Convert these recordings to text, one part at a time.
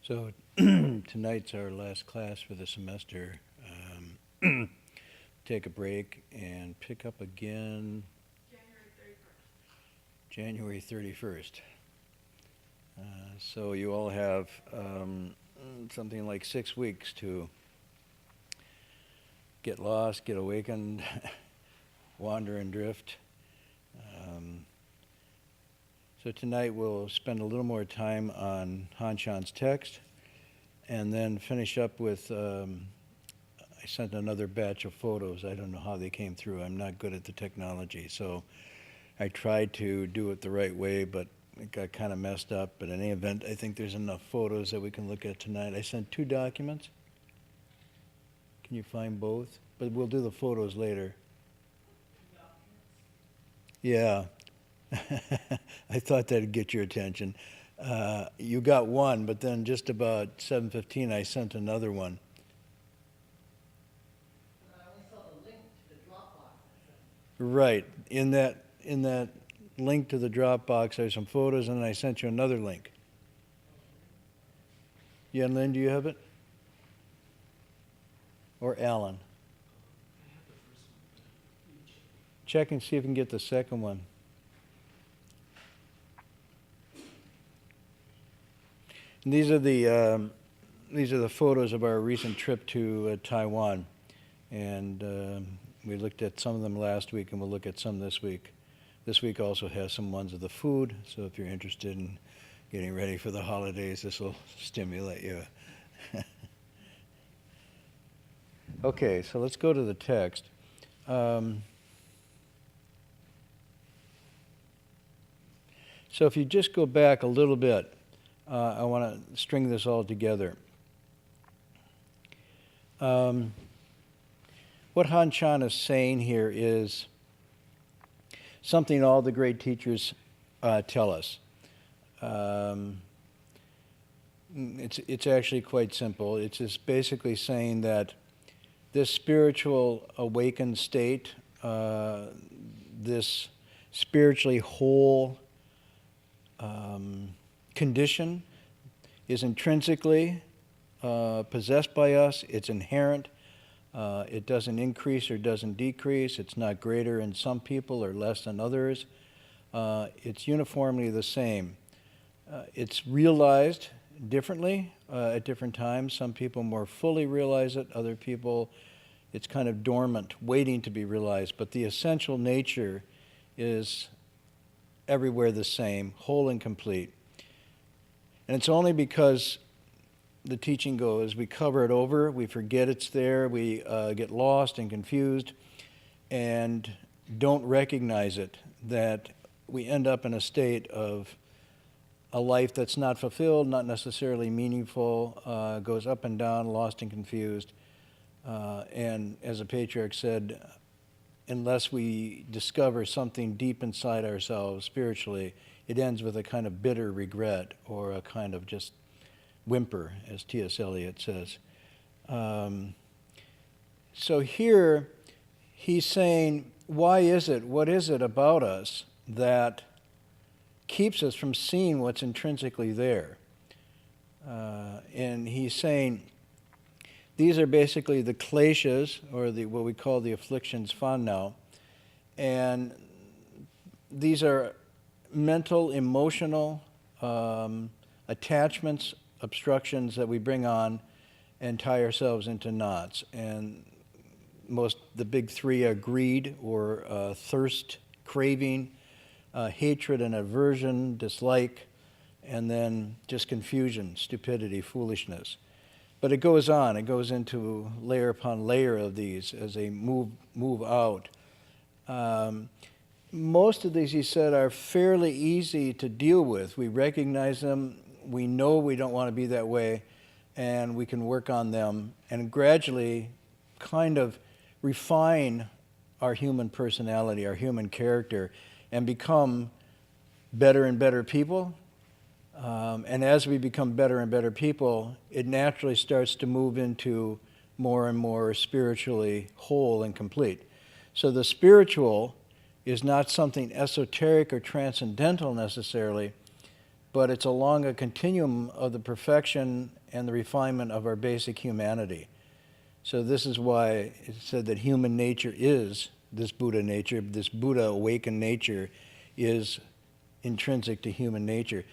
So tonight's our last class for the semester. Take a break and pick up again January 31st. So you all have something like 6 weeks to get lost, get awakened, wander and drift. So tonight we'll spend a little more time on Han Shan's text and then finish up with, I sent another batch of photos. I don't know how they came through. I'm not good at the technology, so I tried to do it the right way, but it got kind of messed up. But in any event, I think there's enough photos that we can look at tonight. I sent 2 documents. Can you find both? But we'll do the photos later. Yeah. I thought that'd get your attention. You got one, but then just about 7:15, I sent another one. I only saw the link to the Dropbox. Right. In that link to the Dropbox, there's some photos, and then I sent you another link. Yeah, Lynn, do you have it? Or Alan? Check and see if you can get the second one. And these are the photos of our recent trip to Taiwan, and we looked at some of them last week, and we'll look at some this week. This week also has some ones of the food, so if you're interested in getting ready for the holidays, this will stimulate you. Okay, so let's go to the text. So if you just go back a little bit, I want to string this all together. What Han Shan is saying here is something all the great teachers tell us. It's actually quite simple. It's just basically saying that this spiritual awakened state, this spiritually whole condition is intrinsically possessed by us. It's inherent. It doesn't increase or doesn't decrease. It's not greater in some people or less than others. It's uniformly the same. It's realized differently at different times. Some people more fully realize it. Other people, it's kind of dormant, waiting to be realized. But the essential nature is everywhere the same, whole and complete. And it's only because the teaching goes, we cover it over, we forget it's there, we get lost and confused and don't recognize it, that we end up in a state of a life that's not fulfilled, not necessarily meaningful, goes up and down, lost and confused. And as a patriarch said, unless we discover something deep inside ourselves spiritually, it ends with a kind of bitter regret or a kind of just whimper, as T.S. Eliot says. So here he's saying, why is it, what is it about us that keeps us from seeing what's intrinsically there? And he's saying, these are basically the kleshas, or what we call the afflictions now, and these are mental, emotional attachments, obstructions that we bring on and tie ourselves into knots. And the big 3 are greed or thirst, craving, hatred and aversion, dislike, and then just confusion, stupidity, foolishness. But it goes on. It goes into layer upon layer of these as they move out. Most of these, he said, are fairly easy to deal with. We recognize them. We know we don't want to be that way, and we can work on them and gradually kind of refine our human personality, our human character, and become better and better people. And as we become better and better people, it naturally starts to move into more and more spiritually whole and complete. So the spiritual is not something esoteric or transcendental necessarily, but it's along a continuum of the perfection and the refinement of our basic humanity. So this is why it said that human nature is this Buddha nature, this Buddha awakened nature is intrinsic to human nature.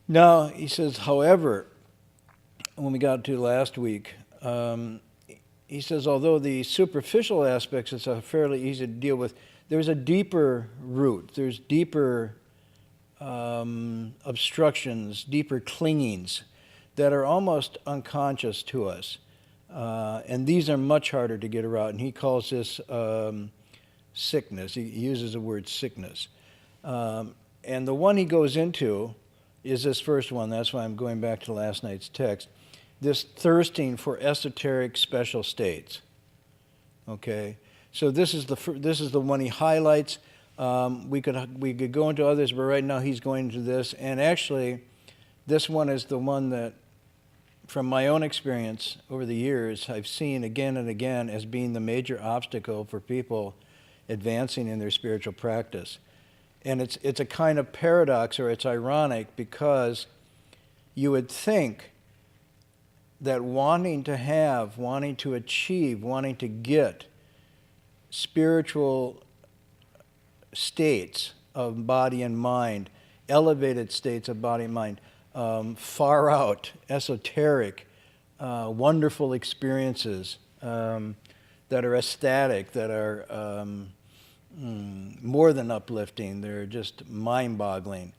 Now, he says, however, when we got to last week, he says, although the superficial aspects are fairly easy to deal with, there's a deeper root, there's deeper obstructions, deeper clingings that are almost unconscious to us. And these are much harder to get around. And he calls this sickness. He uses the word sickness. And the one he goes into is this first one. That's why I'm going back to last night's text. This thirsting for esoteric special states. Okay? So this is the one he highlights. We could go into others, but right now he's going into this. And actually, this one is the one that, from my own experience over the years, I've seen again and again as being the major obstacle for people advancing in their spiritual practice. And it's a kind of paradox, or it's ironic, because you would think that wanting to have, wanting to achieve, wanting to get spiritual states of body and mind, elevated states of body and mind, far out, esoteric, wonderful experiences that are ecstatic, that are more than uplifting, they're just mind-boggling.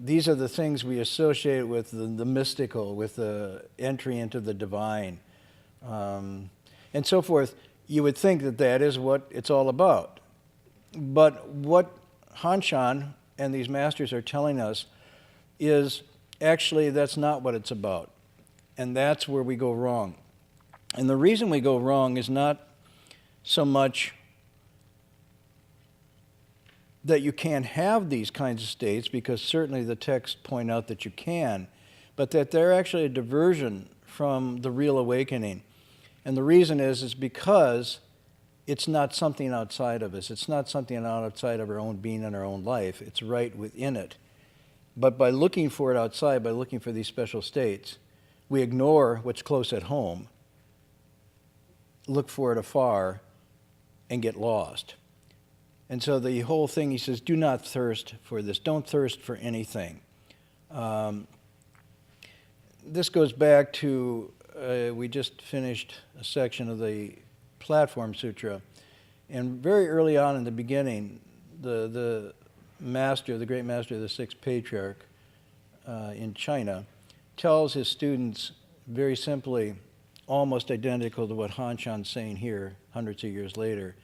These are the things we associate with the mystical, with the entry into the divine, and so forth. You would think that that is what it's all about. But what Han Shan and these masters are telling us is actually that's not what it's about. And that's where we go wrong. And the reason we go wrong is not so much that you can't have these kinds of states, because certainly the texts point out that you can, but that they're actually a diversion from the real awakening. And the reason is because it's not something outside of us. It's not something outside of our own being and our own life. It's right within it. But by looking for it outside, by looking for these special states, we ignore what's close at home, look for it afar, and get lost. And so the whole thing, he says, do not thirst for this. Don't thirst for anything. This goes back to, we just finished a section of the Platform Sutra. And very early on in the beginning, the master, the great master of the sixth patriarch in China, tells his students very simply, almost identical to what Han Shan's saying here hundreds of years later.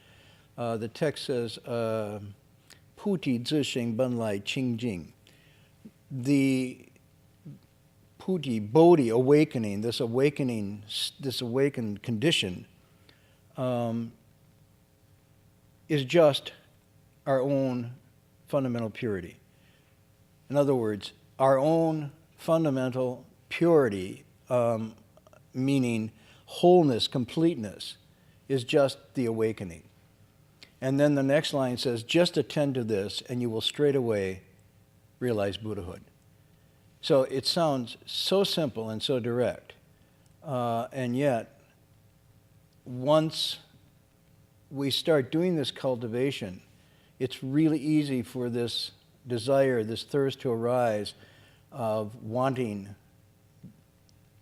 The text says, Puti zisheng benlai qingjing. The Puti, Bodhi, awakening, this awakened condition, is just our own fundamental purity. In other words, our own fundamental purity, meaning wholeness, completeness, is just the awakening. And then the next line says, just attend to this and you will straight away realize Buddhahood. So it sounds so simple and so direct. And yet, once we start doing this cultivation, it's really easy for this desire, this thirst to arise of wanting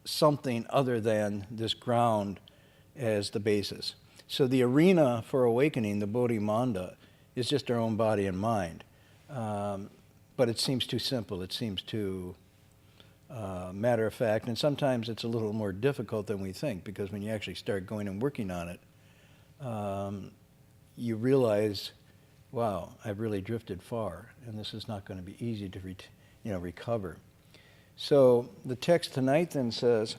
something other than this ground as the basis. So the arena for awakening, the Bodhimanda, is just our own body and mind. But it seems too simple. It seems too matter of fact. And sometimes it's a little more difficult than we think, because when you actually start going and working on it, you realize, wow, I've really drifted far, and this is not going to be easy to recover. So the text tonight then says,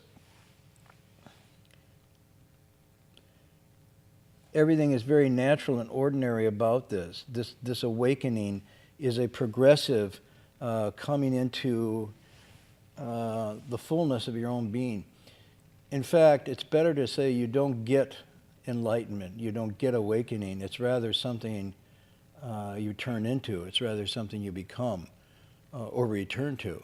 everything is very natural and ordinary about this. This awakening is a progressive coming into the fullness of your own being. In fact, it's better to say you don't get enlightenment, you don't get awakening. It's rather something you turn into. It's rather something you become. or return to.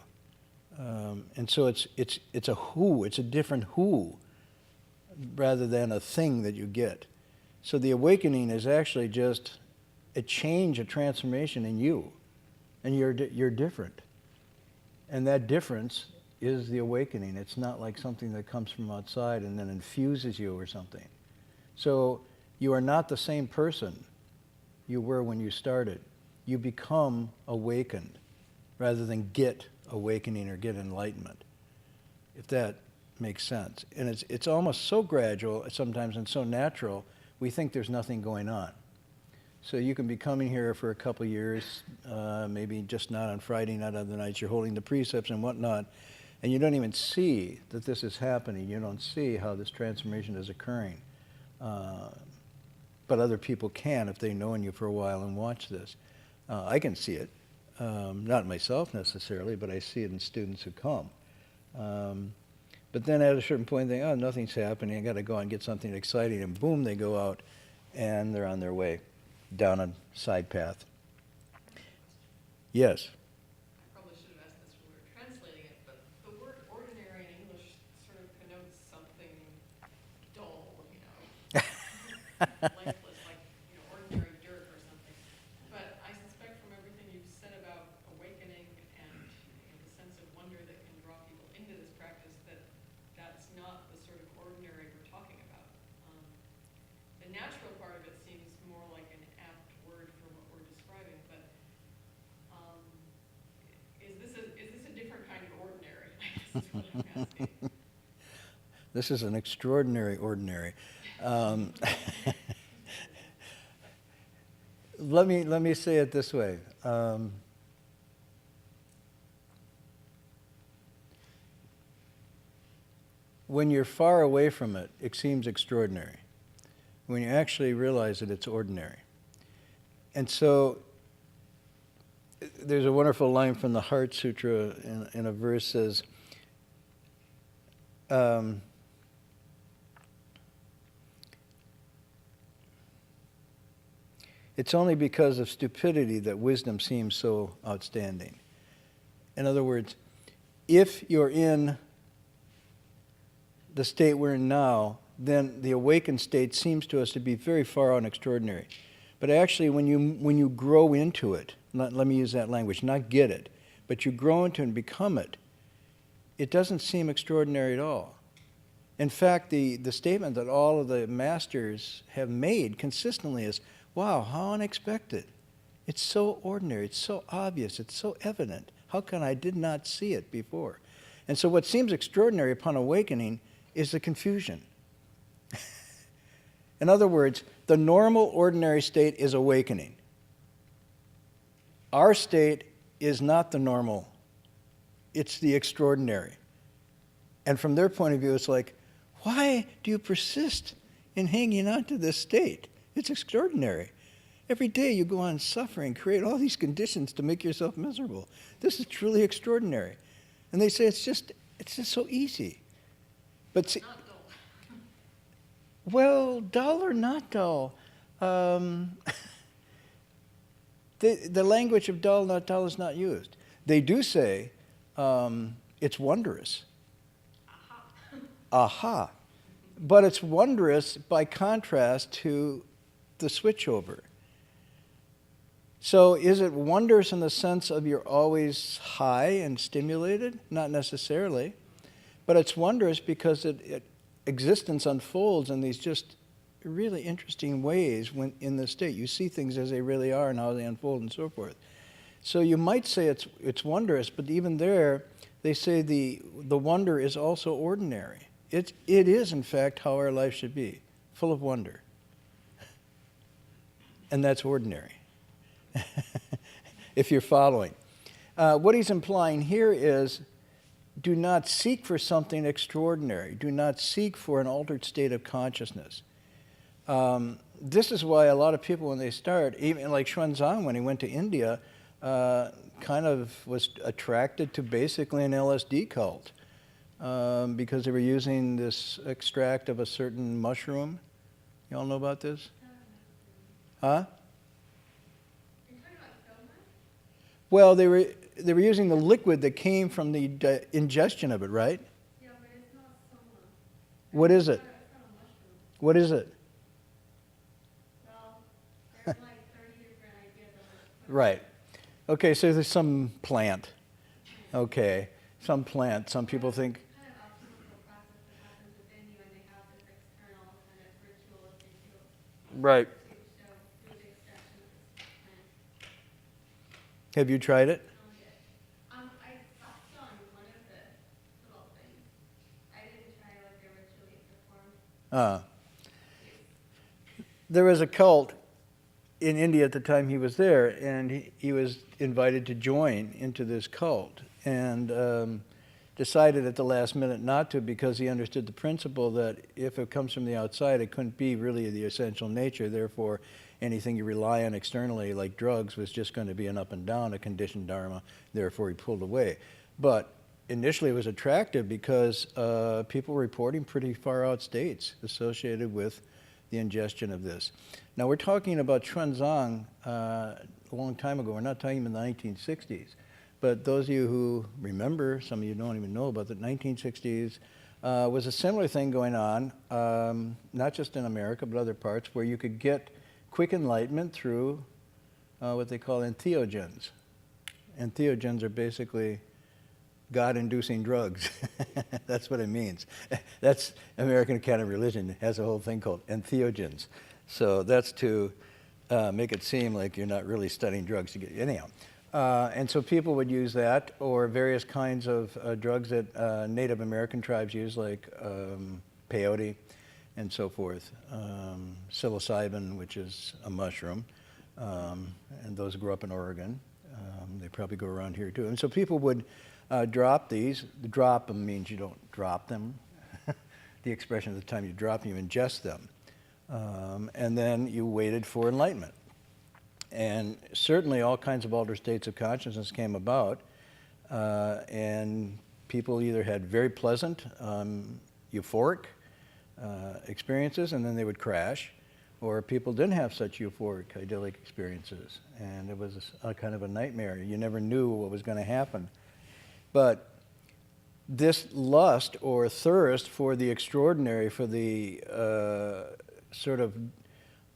And so it's a who, it's a different who, rather than a thing that you get. So the awakening is actually just a change, a transformation in you, and you're different. And that difference is the awakening. It's not like something that comes from outside and then infuses you or something. So you are not the same person you were when you started. You become awakened rather than get awakening or get enlightenment, if that makes sense. And it's almost so gradual sometimes and so natural, we think there's nothing going on. So you can be coming here for a couple years, maybe just not on Friday, not other nights, you're holding the precepts and whatnot, and you don't even see that this is happening. You don't see how this transformation is occurring. But other people can if they've known you for a while and watch this. I can see it, not myself necessarily, but I see it in students who come. But then at a certain point they think, oh, nothing's happening, I got to go and get something exciting, and boom, they go out and they're on their way down a side path. Yes? I probably should have asked this when we were translating it, but the word ordinary in English sort of connotes something dull, lifeless, like, ordinary dirt or something. But I suspect from everything you've said about awakening and the sense of wonder that can draw people into this practice, that that's not the sort of ordinary we're talking about. The natural part of it seems more like an apt word for what we're describing, but is this a different kind of ordinary? I guess is what I'm asking. This is an extraordinary ordinary. Let me say it this way. When you're far away from it, it seems extraordinary. When you actually realize that it's ordinary. And so there's a wonderful line from the Heart Sutra in a verse says, it's only because of stupidity that wisdom seems so outstanding. In other words, if you're in the state we're in now, then the awakened state seems to us to be very far out and extraordinary. But actually, when you grow into it, let me use that language, not get it, but you grow into it and become it, it doesn't seem extraordinary at all. In fact, the statement that all of the masters have made consistently is, wow, how unexpected. It's so ordinary, it's so obvious, it's so evident. How come I did not see it before? And so what seems extraordinary upon awakening is the confusion. In other words, the normal, ordinary state is awakening. Our state is not the normal. It's the extraordinary. And from their point of view, it's like, why do you persist in hanging on to this state? It's extraordinary. Every day you go on suffering, create all these conditions to make yourself miserable. This is truly extraordinary. And they say it's just so easy. But see, Not dull. well, dull or not dull, the language of dull, not dull is not used. They do say it's wondrous. Aha. But it's wondrous by contrast to the switchover. So is it wondrous in the sense of you're always high and stimulated? Not necessarily. But it's wondrous because existence unfolds in these just really interesting ways when in the state. You see things as they really are and how they unfold and so forth. So you might say it's wondrous, but even there, they say the wonder is also ordinary. It is, in fact, how our life should be, full of wonder. And that's ordinary, if you're following. What he's implying here is, do not seek for something extraordinary. Do not seek for an altered state of consciousness. This is why a lot of people, when they start, even like Xuanzang, when he went to India, kind of was attracted to basically an LSD cult because they were using this extract of a certain mushroom. You all know about this? Huh? You're talking about Thelma? Well, they were. they were using the liquid that came from the ingestion of it, right? Yeah, but it's not soma. What is it? It's not a mushroom. What is it? Well, there's like 30 different ideas of it. Right. Okay, so there's some plant. Okay, some plant. Some people think, Kind of alchemical process that happens within you, and they have this external kind of ritual that they do right. to show through the extraction of this plant. Have you tried it? I stopped on one of the little things. I didn't try like the ritually performed. There was a cult in India at the time he was there, and he was invited to join into this cult, and decided at the last minute not to, because he understood the principle that if it comes from the outside, it couldn't be really the essential nature. Therefore, anything you rely on externally, like drugs, was just going to be an up and down, a conditioned dharma. Therefore, he pulled away. But initially, it was attractive because people were reporting pretty far out states associated with the ingestion of this. Now, we're talking about Xuanzang a long time ago. We're not talking about the 1960s. But those of you who remember, some of you don't even know about the 1960s, was a similar thing going on, not just in America, but other parts, where you could get quick enlightenment through what they call entheogens. Entheogens are basically God-inducing drugs. That's what it means. That's American Academy of Religion. It has a whole thing called entheogens. So that's to make it seem like you're not really studying drugs to get anyhow. And so people would use that, or various kinds of drugs that Native American tribes use, like peyote and so forth. Psilocybin, which is a mushroom, and those who grew up in Oregon, they probably go around here too. And so people would drop these. Drop them means you don't drop them. The expression of the time you drop them, you ingest them. And then you waited for enlightenment. And certainly all kinds of altered states of consciousness came about, and people either had very pleasant, euphoric experiences, and then they would crash, or people didn't have such euphoric, idyllic experiences, and it was a kind of a nightmare. You never knew what was going to happen. But this lust or thirst for the extraordinary, for the sort of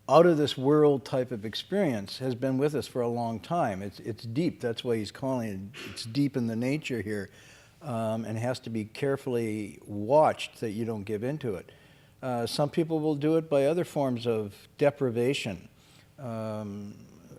out of this world type of experience has been with us for a long time. It's deep. That's why he's calling it. It's deep in the nature here, and has to be carefully watched that you don't give into it. Some people will do it by other forms of deprivation,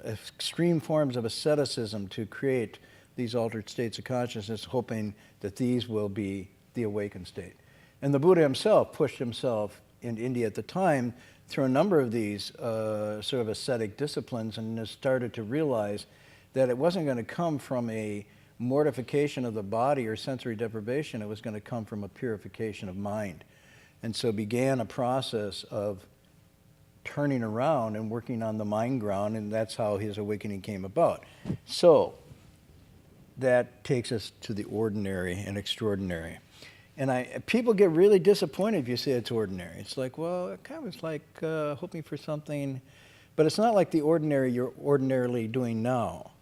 extreme forms of asceticism to create these altered states of consciousness, hoping that these will be the awakened state. And the Buddha himself pushed himself in India at the time through a number of these sort of ascetic disciplines, and has started to realize that it wasn't going to come from a mortification of the body or sensory deprivation. It was going to come from a purification of mind. And so began a process of turning around and working on the mind ground, and that's how his awakening came about. So that takes us to the ordinary and extraordinary. And people get really disappointed if you say it's ordinary. It's like, well, it kind of is like hoping for something, but it's not like the ordinary you're ordinarily doing now.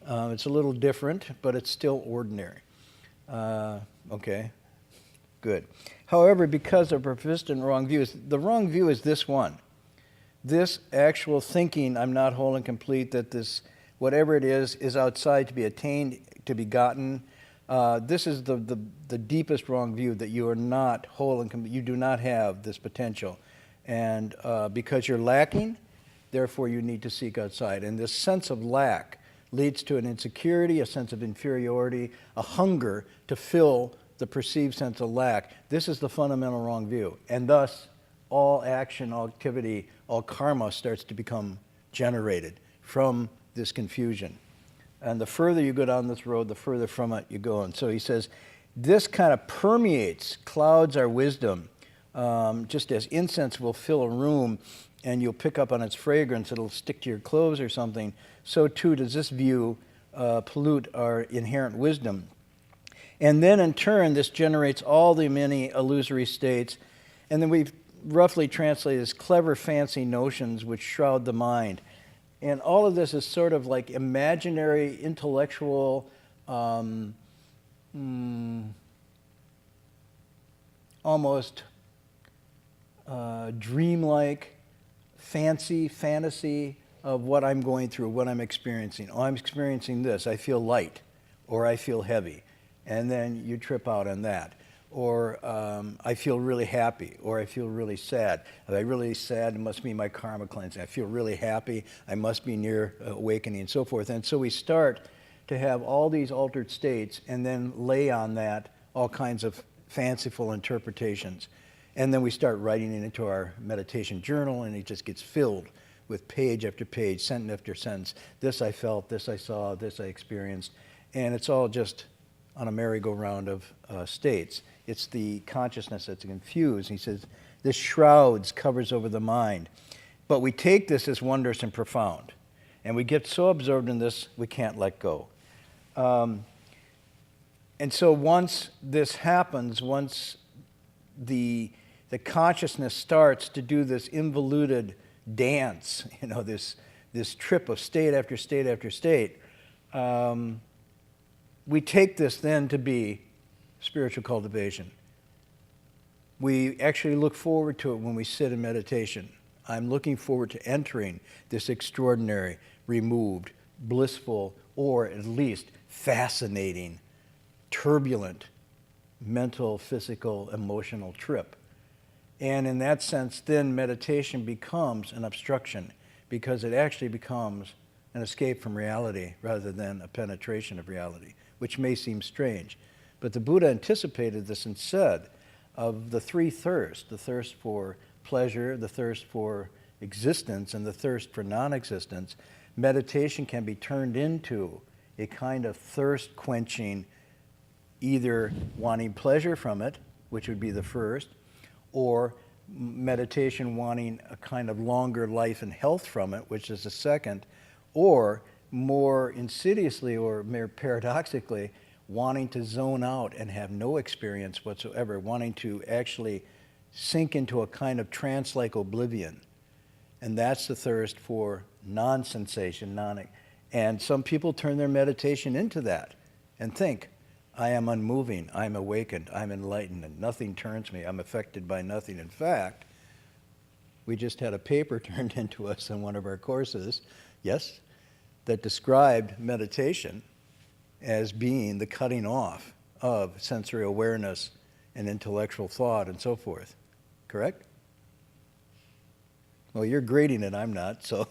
It's a little different, but it's still ordinary. Okay, good. However, because of persistent wrong views, the wrong view is this one. This actual thinking, I'm not whole and complete, that this, whatever it is outside to be attained, to be gotten. This is the deepest wrong view, that you are not whole and complete. You do not have this potential. And because you're lacking, therefore you need to seek outside. And this sense of lack leads to an insecurity, a sense of inferiority, a hunger to fill the perceived sense of lack. This is the fundamental wrong view. And thus, all action, all activity, all karma starts to become generated from this confusion. And the further you go down this road, the further from it you go. And so he says, this kind of permeates, clouds our wisdom. Just as incense will fill a room and you'll pick up on its fragrance, it'll stick to your clothes or something, so too does this view pollute our inherent wisdom. And then in turn, this generates all the many illusory states. And then we've roughly translated as clever, fancy notions which shroud the mind. And all of this is sort of like imaginary, intellectual almost dreamlike fantasy of what I'm going through, what I'm experiencing. Oh, I'm experiencing this. I feel light, or I feel heavy. And then you trip out on that. Or I feel really happy, or I feel really sad. If I'm really sad, it must be my karma cleansing. I feel really happy, I must be near awakening, and so forth. And so we start to have all these altered states and then lay on that all kinds of fanciful interpretations. And then we start writing it into our meditation journal, and it just gets filled with page after page, sentence after sentence. This I felt, this I saw, this I experienced. And it's all just on a merry-go-round of states. It's the consciousness that's confused. He says, this shrouds, covers over the mind. But we take this as wondrous and profound. And we get so absorbed in this, we can't let go. And so once this happens, once the consciousness starts to do this involuted dance, this trip of state after state after state, we take this then to be spiritual cultivation. We actually look forward to it when we sit in meditation. I'm looking forward to entering this extraordinary, removed, blissful, or at least fascinating, turbulent, mental, physical, emotional trip. And in that sense, then meditation becomes an obstruction because it actually becomes an escape from reality rather than a penetration of reality, which may seem strange. But the Buddha anticipated this and said, of the three thirsts, the thirst for pleasure, the thirst for existence, and the thirst for non-existence, meditation can be turned into a kind of thirst quenching, either wanting pleasure from it, which would be the first, or meditation wanting a kind of longer life and health from it, which is the second, or more insidiously or more paradoxically, wanting to zone out and have no experience whatsoever, wanting to actually sink into a kind of trance-like oblivion. And that's the thirst for non-sensation, and some people turn their meditation into that and think, I am unmoving, I'm awakened, I'm enlightened, and nothing turns me, I'm affected by nothing. In fact, we just had a paper turned into us in one of our courses, yes, that described meditation as being the cutting off of sensory awareness and intellectual thought and so forth. Correct? Well, you're grading it, I'm not, so.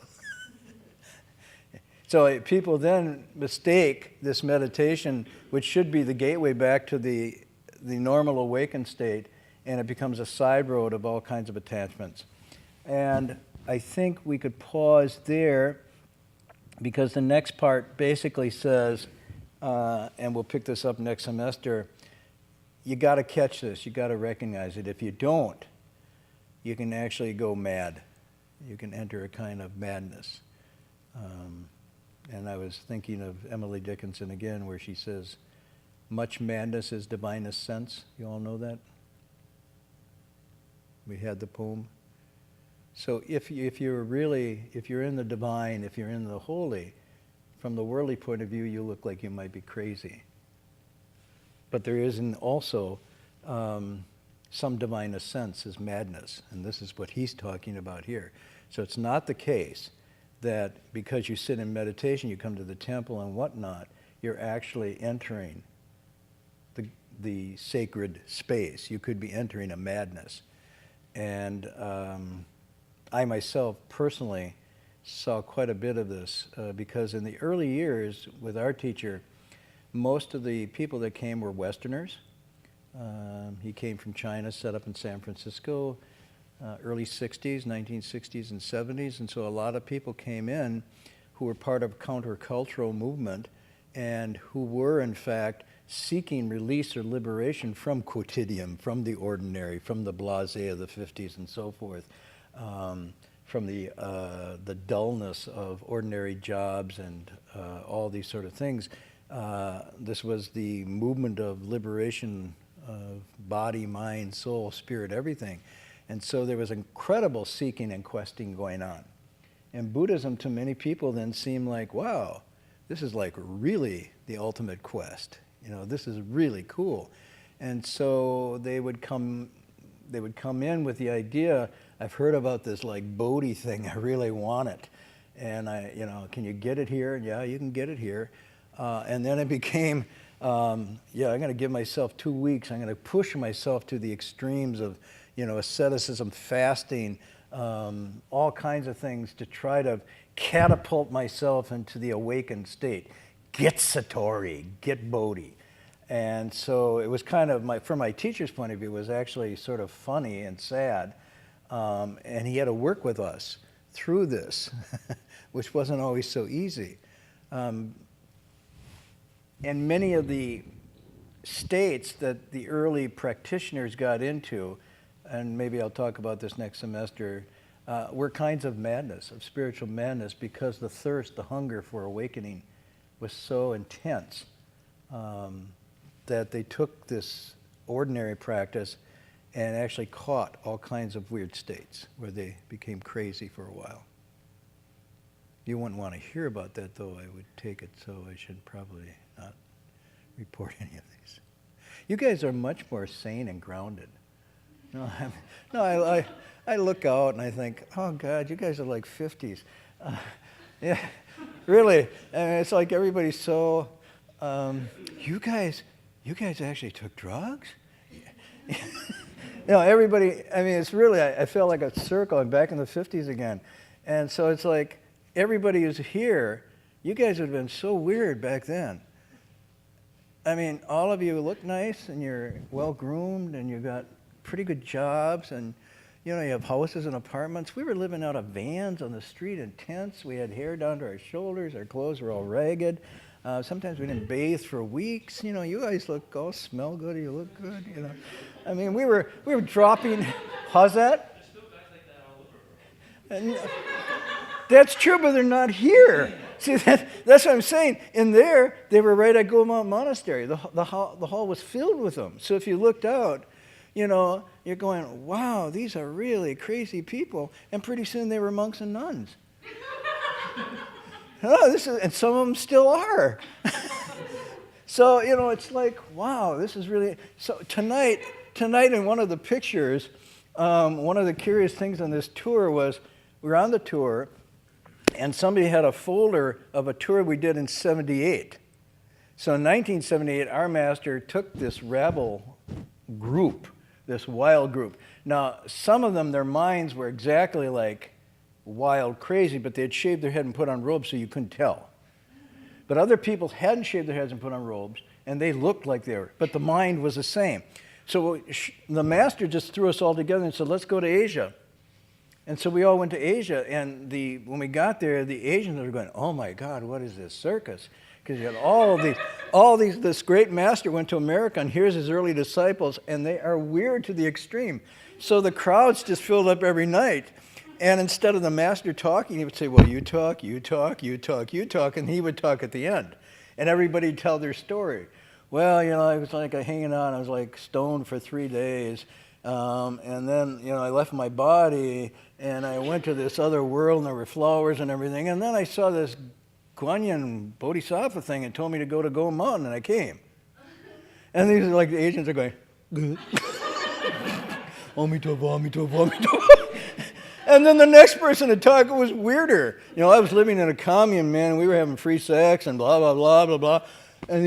So people then mistake this meditation, which should be the gateway back to the normal awakened state, and it becomes a side road of all kinds of attachments. And I think we could pause there, because the next part basically says, and we'll pick this up next semester, you got to catch this, you got to recognize it. If you don't, you can actually go mad. You can enter a kind of madness. And I was thinking of Emily Dickinson again, where she says, much madness is divinest sense. You all know that? We had the poem. So if you're in the divine, if you're in the holy, from the worldly point of view, you look like you might be crazy. But there is also some divinest sense is madness, and this is what he's talking about here. So it's not the case that because you sit in meditation, you come to the temple and whatnot, you're actually entering the sacred space. You could be entering a madness. And I myself personally saw quite a bit of this because in the early years with our teacher, most of the people that came were Westerners. He came from China, set up in San Francisco, early 60s, 1960s and 70s, and so a lot of people came in who were part of a countercultural movement and who were in fact seeking release or liberation from quotidian, from the ordinary, from the blasé of the 50s and so forth, from the dullness of ordinary jobs and all these sort of things. This was the movement of liberation of body, mind, soul, spirit, everything. And so there was incredible seeking and questing going on. And Buddhism to many people then seemed like, wow, this is like really the ultimate quest. This is really cool. And so they would come in with the idea, I've heard about this like Bodhi thing, I really want it. And can you get it here? And yeah, you can get it here. And then it became, I'm going to give myself 2 weeks. I'm going to push myself to the extremes of, asceticism, fasting, all kinds of things to try to catapult myself into the awakened state. Get Satori, get Bodhi. And so it was kind of, from my teacher's point of view, it was actually sort of funny and sad. And he had to work with us through this, which wasn't always so easy. And many of the states that the early practitioners got into, and maybe I'll talk about this next semester, were kinds of madness, of spiritual madness, because the thirst, the hunger for awakening was so intense that they took this ordinary practice and actually caught all kinds of weird states where they became crazy for a while. You wouldn't want to hear about that, though, I would take it, so I should probably not report any of these. You guys are much more sane and grounded. I look out and I think, oh God, you guys are like 50s. Yeah, really. I mean, it's like everybody's so. You guys actually took drugs? Everybody. I mean, it's really. I felt like a circle. I'm back in the 50s again, and so it's like everybody who's here. You guys would have been so weird back then. I mean, all of you look nice and you're well groomed and you got pretty good jobs and you have houses and apartments. We were living out of vans on the street in tents. We had hair down to our shoulders. Our clothes were all ragged. Sometimes we didn't bathe for weeks. You guys smell good. You look good. I mean, we were dropping. How's that? There's still guys like that all over. And that's true, but they're not here. See, that's what I'm saying. In there, they were right at Gomont Monastery. The hall was filled with them. So if you looked out, you're going, wow, these are really crazy people. And pretty soon they were monks and nuns. And some of them still are. So, it's like, wow, this is really... So tonight in one of the pictures, one of the curious things on this tour was, we were on the tour, and somebody had a folder of a tour we did in 78. So in 1978, our master took this rabble group, this wild group. Now, some of them, their minds were exactly like wild crazy, but they had shaved their head and put on robes so you couldn't tell. But other people hadn't shaved their heads and put on robes, and they looked like they were, but the mind was the same. So the master just threw us all together and said, let's go to Asia. And so we all went to Asia, and when we got there, the Asians were going, oh my God, what is this circus? Because you had this great master went to America, and here's his early disciples, and they are weird to the extreme. So the crowds just filled up every night. And instead of the master talking, he would say, well, you talk, you talk, you talk, you talk, and he would talk at the end. And everybody would tell their story. Well, I was like hanging on, I was like stoned for 3 days. And then, I left my body, and I went to this other world, and there were flowers and everything. And then I saw this Guanyin Bodhisattva thing and told me to go to Go Mountain, and I came. And these are like the Asians are going, Amitova, Amitova, Amitova. And then the next person to talk was weirder. I was living in a commune, man, and we were having free sex and blah, blah, blah, blah, blah. And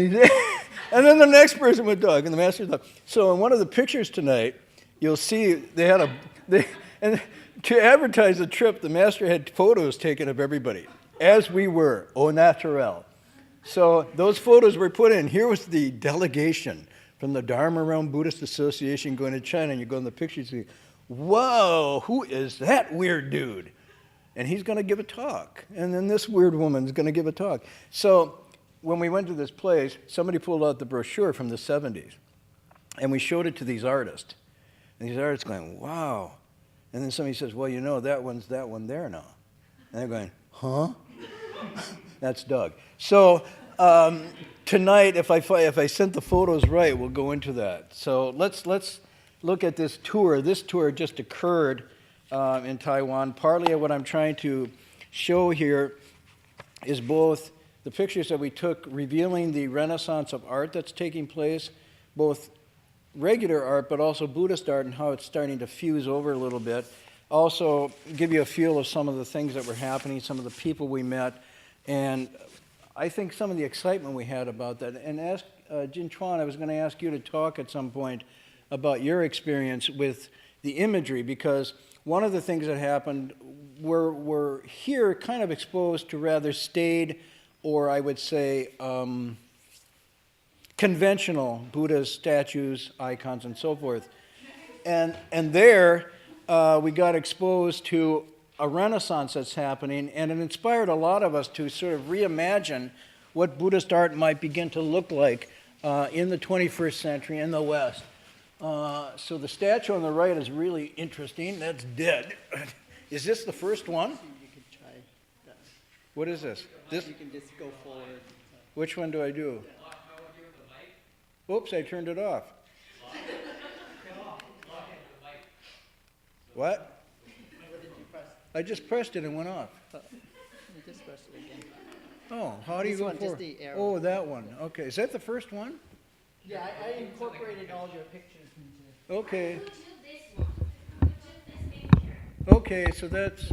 then the next person would talk, and the master would talk. So in one of the pictures tonight, you'll see and to advertise the trip, the master had photos taken of everybody, as we were, au naturel. So those photos were put in. Here was the delegation from the Dharma Realm Buddhist Association going to China, and you go in the pictures and you say, whoa, who is that weird dude? And he's going to give a talk. And then this weird woman's going to give a talk. So when we went to this place, somebody pulled out the brochure from the 70s, and we showed it to these artists. And these artists going, wow. And then somebody says, well, that one's that one there now. And they're going, huh? That's Doug. So tonight, if I sent the photos right, we'll go into that. So let's look at this tour. This tour just occurred in Taiwan. Partly what I'm trying to show here is both the pictures that we took revealing the renaissance of art that's taking place, both regular art but also Buddhist art, and how it's starting to fuse over a little bit. Also give you a feel of some of the things that were happening, some of the people we met, and I think some of the excitement we had about that. And ask Jin Chuan, I was going to ask you to talk at some point about your experience with the imagery, because one of the things that happened, we're here kind of exposed to rather staid, or I would say conventional Buddha statues, icons, and so forth. And there we got exposed to a renaissance that's happening, and it inspired a lot of us to sort of reimagine what Buddhist art might begin to look like in the 21st century in the West. So the statue on the right is really interesting. That's dead. Is this the first one? You could try that. What is this? This? You can just go forward. Which one do I do? Oops, I turned it off. What? What did you press? I just pressed it and went off. You just press it again. Oh, how do you This go one, just forward? the arrow. Oh, that one. Okay, is that the first one? Yeah, I incorporated all your pictures into. Okay, Who took this one? Who took this picture? okay, so that's,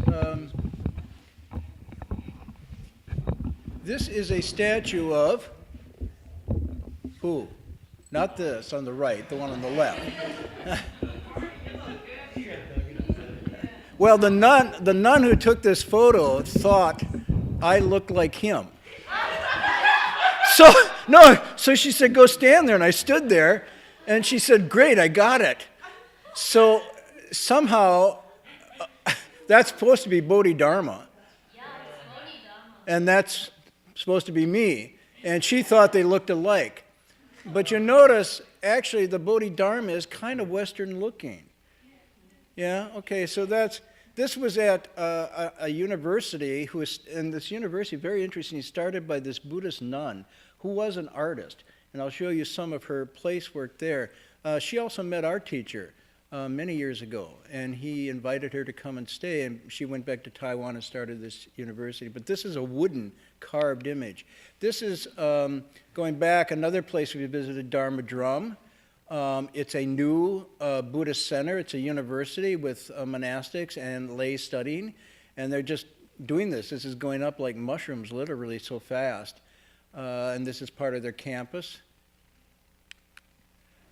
this is a statue of, who? Not this on the right, the one on the left. Well, the nun who took this photo thought I looked like him. So she said, go stand there, and I stood there, and she said, great, I got it. So somehow, that's supposed to be Bodhidharma, Yeah, it's Bodhidharma. and that's supposed to be me, and she thought they looked alike. But you notice, actually, the Bodhidharma is kind of Western looking. Yeah, okay, so this was at a university, and this university, very interesting, started by this Buddhist nun who was an artist, and I'll show you some of her place work there. She also met our teacher many years ago, and he invited her to come and stay, and she went back to Taiwan and started this university. But this is a wooden carved image. This is going back another place we visited, Dharma Drum. It's a new Buddhist center. It's a university with monastics and lay studying, and they're just doing this. This is going up like mushrooms, literally, so fast. And this is part of their campus.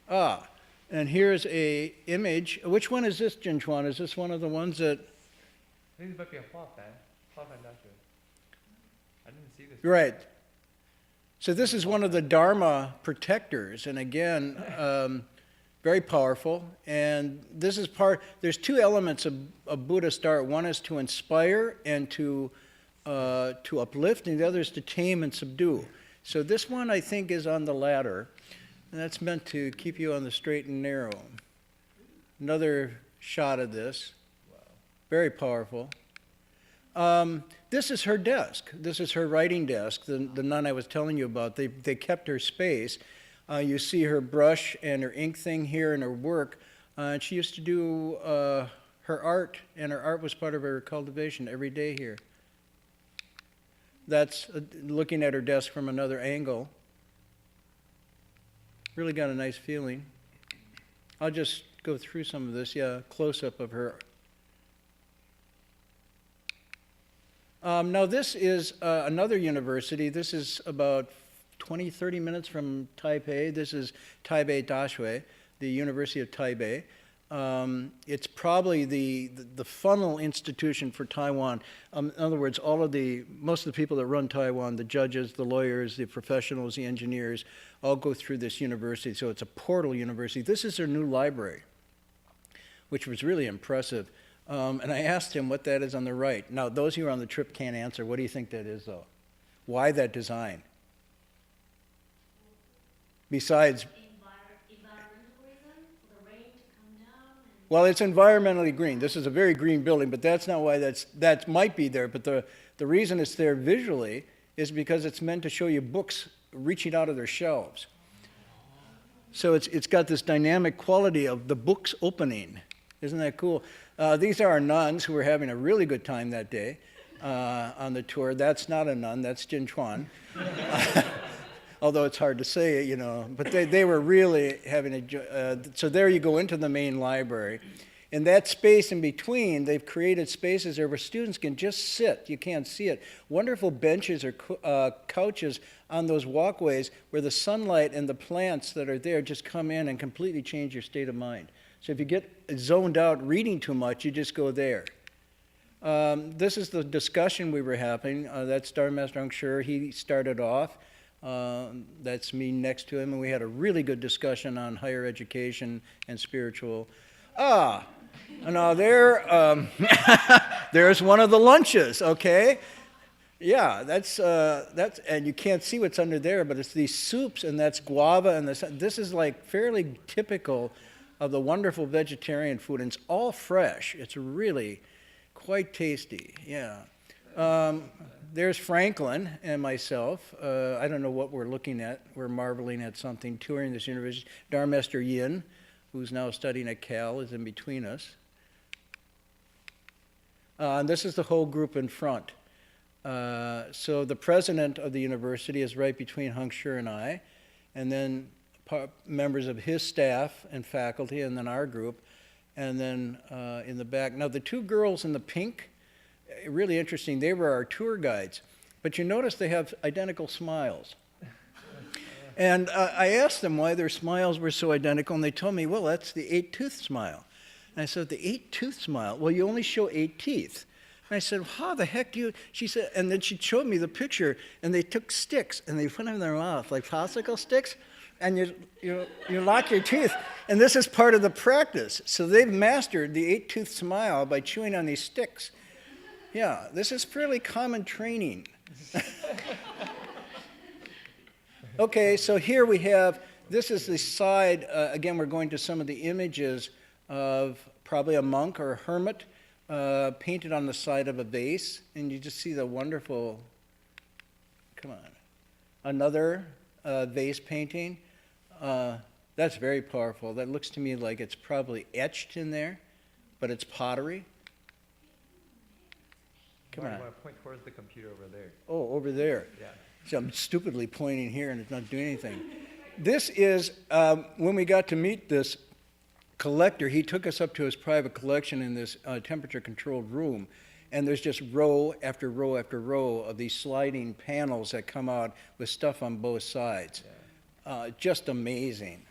And here's a image. Which one is this, Jin Chuan? Is this one of the ones that... I think this might be a Hua fan. Hua fan statue. I didn't see this. Right. So this is one of the Dharma protectors, and again, very powerful. And this is there's two elements of Buddhist art. One is to inspire and to uplift, and the other is to tame and subdue. So this one, I think, is on the latter, and that's meant to keep you on the straight and narrow. Another shot of this. Very powerful. This is her desk. This is her writing desk, the nun I was telling you about. They kept her space. You see her brush and her ink thing here and her work. And she used to do her art, and her art was part of her cultivation every day here. That's looking at her desk from another angle. Really got a nice feeling. I'll just go through some of this. Yeah, close-up of her. Now this is another university. This is about 20, 30 minutes from Taipei. This is Taipei Dashui, the University of Taipei. It's probably the funnel institution for Taiwan. In other words, most of the people that run Taiwan, the judges, the lawyers, the professionals, the engineers, all go through this university. So it's a portal university. This is their new library, which was really impressive. And I asked him what that is on the right. Now, those who are on the trip can't answer. What do you think that is, though? Why that design? Besides... Environmental reason for the rain to come down? Well, it's environmentally green. This is a very green building, but that's not why that might be there. But the reason it's there visually is because it's meant to show you books reaching out of their shelves. So it's got this dynamic quality of the books opening. Isn't that cool? These are our nuns who were having a really good time that day. on the tour. That's not a nun, that's Jin Chuan. Although it's hard to say, you know, but they were really having so there you go into the main library. In that space in between, they've created spaces there where students can just sit. You can't see it. Wonderful benches or couches on those walkways where the sunlight and the plants that are there just come in and completely change your state of mind. So if you get zoned out reading too much, you just go there. This is the discussion we were having. That's Dharma Master Han Shan. He started off. That's me next to him, and we had a really good discussion on higher education and spiritual. Now there's one of the lunches, okay? Yeah, that's, and you can't see what's under there, but it's these soups, and that's guava, and this is like fairly typical of the wonderful vegetarian food, and it's all fresh. It's really quite tasty, yeah. There's Franklin and myself. I don't know what we're looking at. We're marveling at something, touring this university. Dharma Master Yin, who's now studying at Cal, is in between us. And this is the whole group in front. So the president of the university is right between Hung Shan and I, and then members of his staff and faculty, and then our group, and then in the back. Now the two girls in the pink, really interesting, they were our tour guides, but you notice they have identical smiles. And I asked them why their smiles were so identical, and they told me, well, that's the 8-tooth smile. And I said, the 8-tooth smile? Well, you only show 8 teeth. And I said, how the heck do you, she said, and then she showed me the picture, and they took sticks, and they put them in their mouth, like popsicle sticks, and you lock your teeth. And this is part of the practice. So they've mastered the 8-tooth smile by chewing on these sticks. Yeah, this is fairly common training. Okay, so here we have, this is the side, again, we're going to some of the images of probably a monk or a hermit painted on the side of a vase, and you just see the wonderful, come on, another vase painting. That's very powerful. That looks to me like it's probably etched in there, but it's pottery. Come on. You want to point towards the computer over there. Oh, over there. Yeah. So I'm stupidly pointing here and it's not doing anything. This is, when we got to meet this collector, he took us up to his private collection in this temperature-controlled room, and there's just row after row after row of these sliding panels that come out with stuff on both sides. Yeah. Just amazing.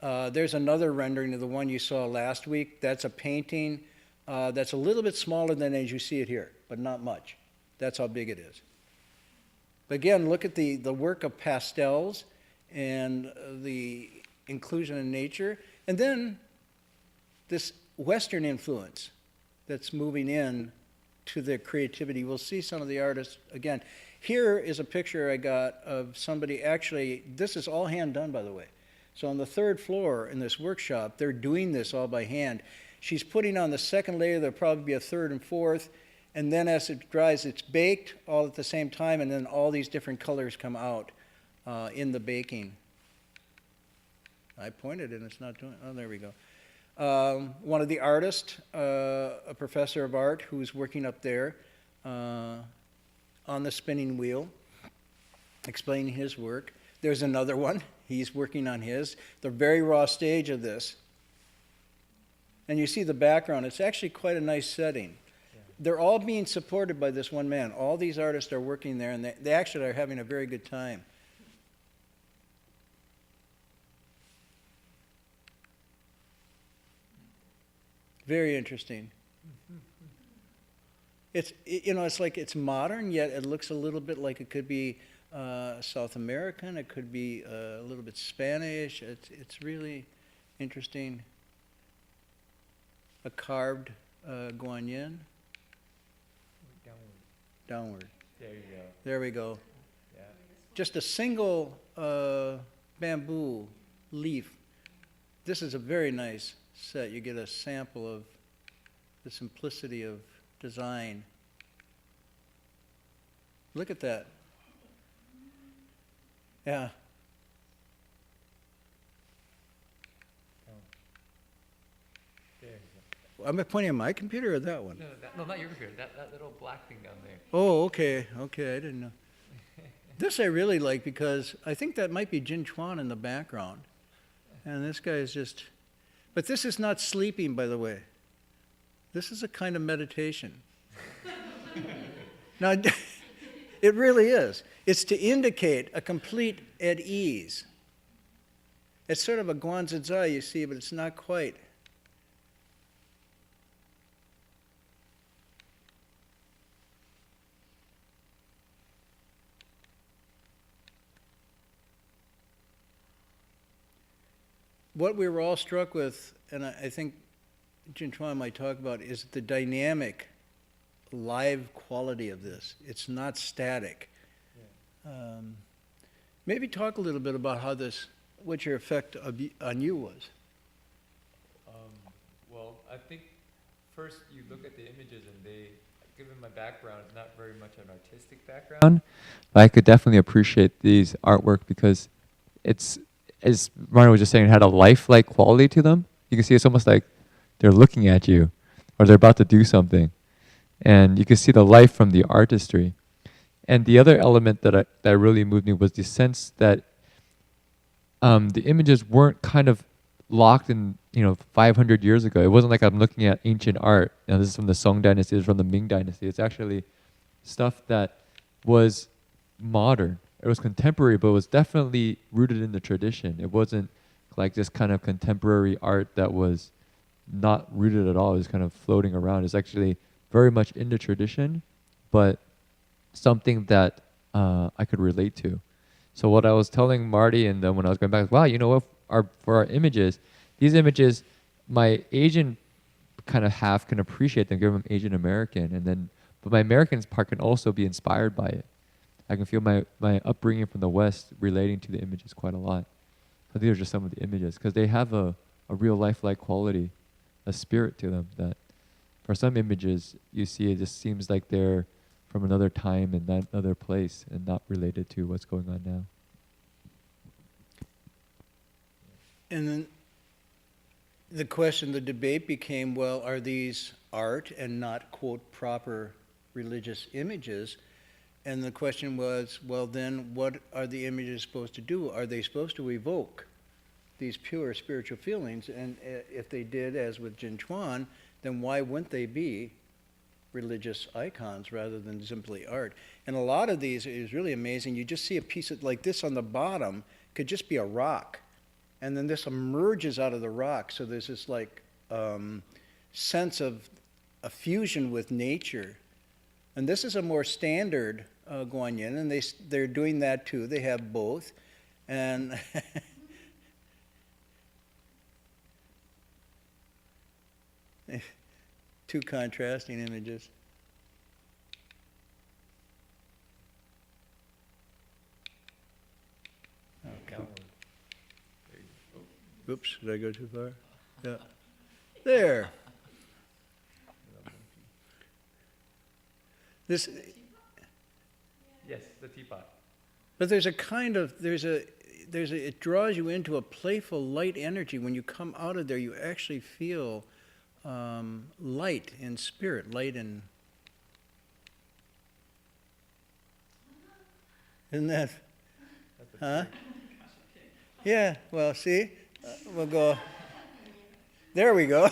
There's another rendering of the one you saw last week. That's a painting that's a little bit smaller than as you see it here, but not much. That's how big it is. But again, look at the work of pastels and the inclusion in nature. And then this Western influence that's moving in to their creativity. We'll see some of the artists again. Here is a picture I got of somebody, actually, this is all hand done, by the way. So on the 3rd floor in this workshop, they're doing this all by hand. She's putting on the 2nd layer, there'll probably be a 3rd and 4th, and then as it dries, it's baked all at the same time, and then all these different colors come out in the baking. I pointed and it's not doing, oh, there we go. One of the artists, a professor of art who's working up there on the spinning wheel, explaining his work. There's another one, he's working on his. The very raw stage of this. And you see the background, it's actually quite a nice setting. Yeah. They're all being supported by this one man. All these artists are working there, and they actually are having a very good time. Very interesting. It's, you know, it's like it's modern, yet it looks a little bit like it could be South American, it could be a little bit Spanish. It's really interesting. A carved guanyin. Downward. Downward. There you go. There we go. Yeah. Just a single bamboo leaf. This is a very nice set. You get a sample of the simplicity of design. Look at that. Yeah. There you go. I'm pointing at my computer or that one? No, no, not your computer. That little black thing down there. Oh, okay, okay, I didn't know. This I really like because I think that might be Jin Chuan in the background. And this guy is just, but this is not sleeping, by the way. This is a kind of meditation. Now, it really is. It's to indicate a complete at ease. It's sort of a guanzizai, you see, but it's not quite. What we were all struck with, and I think Jin Chuan might talk about, is the dynamic, live quality of this. It's not static. Maybe talk a little bit about how this, what your effect on you was. Well, I think first you look at the images and they, given my background, it's not very much an artistic background, but I could definitely appreciate these artwork because it's, as Martin was just saying, it had a lifelike quality to them. You can see it's almost like they're looking at you or they're about to do something. And you can see the life from the artistry. And the other element that really moved me was the sense that the images weren't kind of locked in, 500 years ago. It wasn't like I'm looking at ancient art. This is from the Song dynasty, this is from the Ming dynasty. It's actually stuff that was modern. It was contemporary, but it was definitely rooted in the tradition. It wasn't like this kind of contemporary art that was not rooted at all. It was kind of floating around. It's actually very much in the tradition, but something that I could relate to. So what I was telling Marty, and then when I was going back, wow, you know what? For our images, these images, my Asian kind of half can appreciate them, given I'm Asian American, but my American part can also be inspired by it. I can feel my upbringing from the West relating to the images quite a lot. So these are just some of the images, because they have a real lifelike quality, a spirit to them that for some images you see it just seems like they're from another time and that other place and not related to what's going on now. And then the question, the debate became, well, are these art and not, quote, proper religious images? And the question was, well, then what are the images supposed to do? Are they supposed to evoke these pure spiritual feelings? And if they did, as with Jin Chuan, then why wouldn't they be religious icons rather than simply art? And a lot of these is really amazing. You just see a piece of, like this on the bottom, could just be a rock. And then this emerges out of the rock. So there's this like sense of a fusion with nature. And this is a more standard Guanyin, and they're doing that too. They have both. And two contrasting images. Okay. Oops, did I go too far? Yeah. There. This, Yes, the teapot. but there's a kind of, it draws you into a playful light energy. When you come out of there, you actually feel light in spirit, light in, isn't that, huh? Yeah, well, see, we'll go, there we go.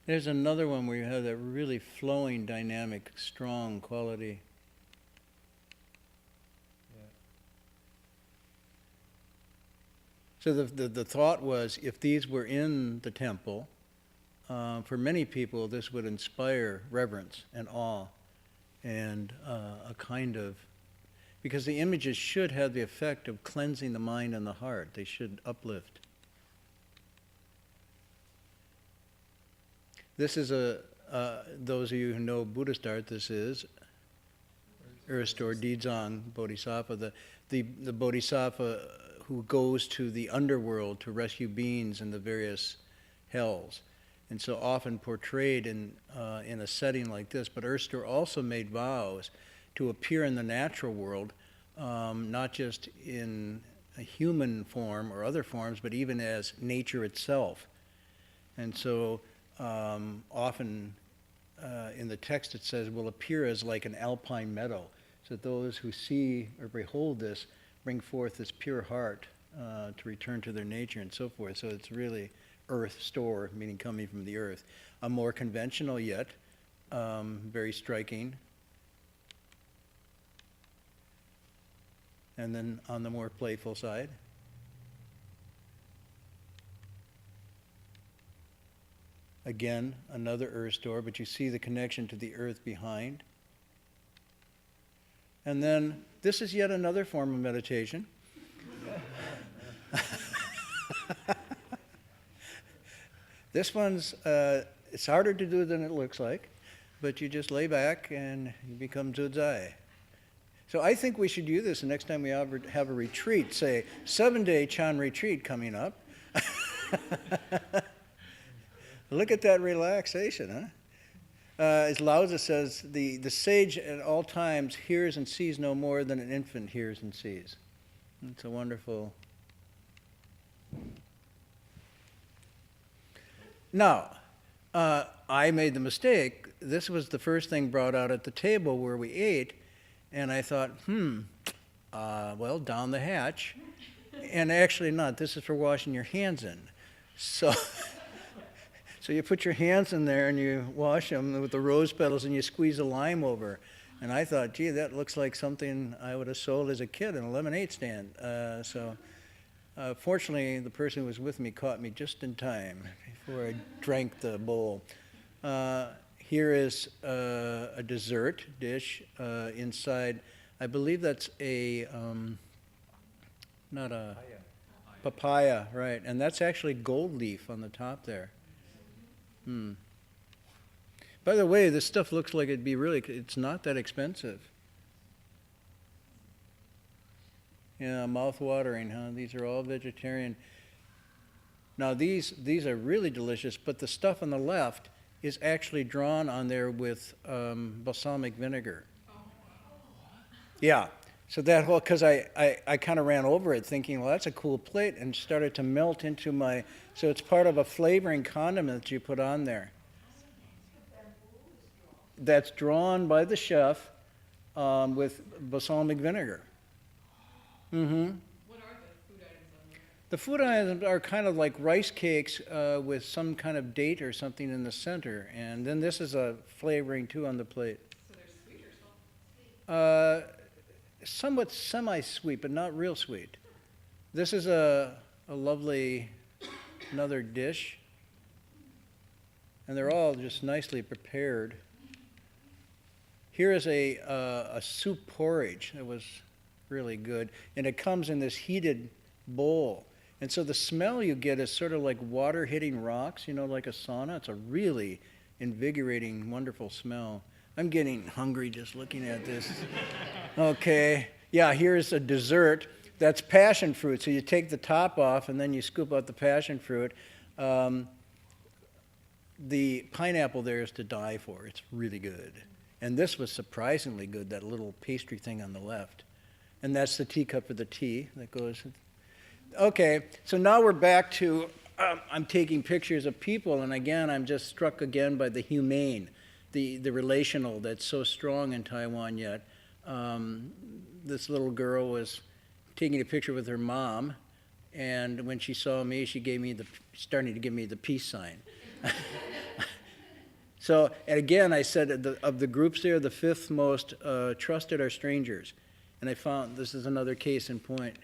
There's another one where you have that really flowing, dynamic, strong quality. So the thought was, if these were in the temple, for many people this would inspire reverence and awe and a kind of, because the images should have the effect of cleansing the mind and the heart. They should uplift. This is those of you who know Buddhist art, this is Erstor Dizang Bodhisattva, the Bodhisattva who goes to the underworld to rescue beings in the various hells. and so often portrayed in a setting like this. But Erster also made vows to appear in the natural world, not just in a human form or other forms, but even as nature itself. And so often in the text it says, will appear as like an alpine meadow, so that those who see or behold this bring forth this pure heart to return to their nature and so forth. So it's really earth store, meaning coming from the earth. A more conventional yet, very striking. And then on the more playful side. Again, another earth store, but you see the connection to the earth behind. And then this is yet another form of meditation. This one's, it's harder to do than it looks like, but you just lay back and you become Zudzai. So I think we should do this the next time we have a retreat, say 7-day Chan retreat coming up. Look at that relaxation, huh? As Lao Tzu says, the sage at all times hears and sees no more than an infant hears and sees. It's a wonderful... Now, I made the mistake. This was the first thing brought out at the table where we ate, and I thought, well, down the hatch. And actually not. This is for washing your hands in. So, so you put your hands in there and you wash them with the rose petals and you squeeze a lime over. And I thought, gee, that looks like something I would have sold as a kid in a lemonade stand. Fortunately, the person who was with me caught me just in time before I drank the bowl. Here is a dessert dish inside. I believe that's a, not a papaya, right? And that's actually gold leaf on the top there. By the way, this stuff looks like it'd be really, it's not that expensive. Yeah, mouth-watering, huh? These are all vegetarian. Now these are really delicious, but the stuff on the left is actually drawn on there with balsamic vinegar. Yeah, so that whole, because I kind of ran over it thinking, well, that's a cool plate, and started to melt into my, so it's part of a flavoring condiment that you put on there. That's drawn by the chef with balsamic vinegar. What are the food items on there? The food items are kind of like rice cakes with some kind of date or something in the center. And then this is a flavoring too on the plate. So they're sweet or salty? Somewhat semi-sweet, but not real sweet. This is a lovely, another dish. And they're all just nicely prepared. Here is a soup porridge that was really good, and it comes in this heated bowl, and so the smell you get is sort of like water hitting rocks, you know, like a sauna. It's a really invigorating, wonderful smell. I'm getting hungry just looking at this. Okay, yeah, here's a dessert. That's passion fruit, so you take the top off and then you scoop out the passion fruit. The pineapple there is to die for. It's really good, and this was surprisingly good, that little pastry thing on the left. And that's the teacup for the tea that goes. Okay, so now we're back to, I'm taking pictures of people, and again, I'm just struck again by the humane, the relational that's so strong in Taiwan yet. This little girl was taking a picture with her mom, and when she saw me, she gave me starting to give me the peace sign. So, and again, I said of the groups there, the fifth most trusted are strangers. And I found this is another case in point.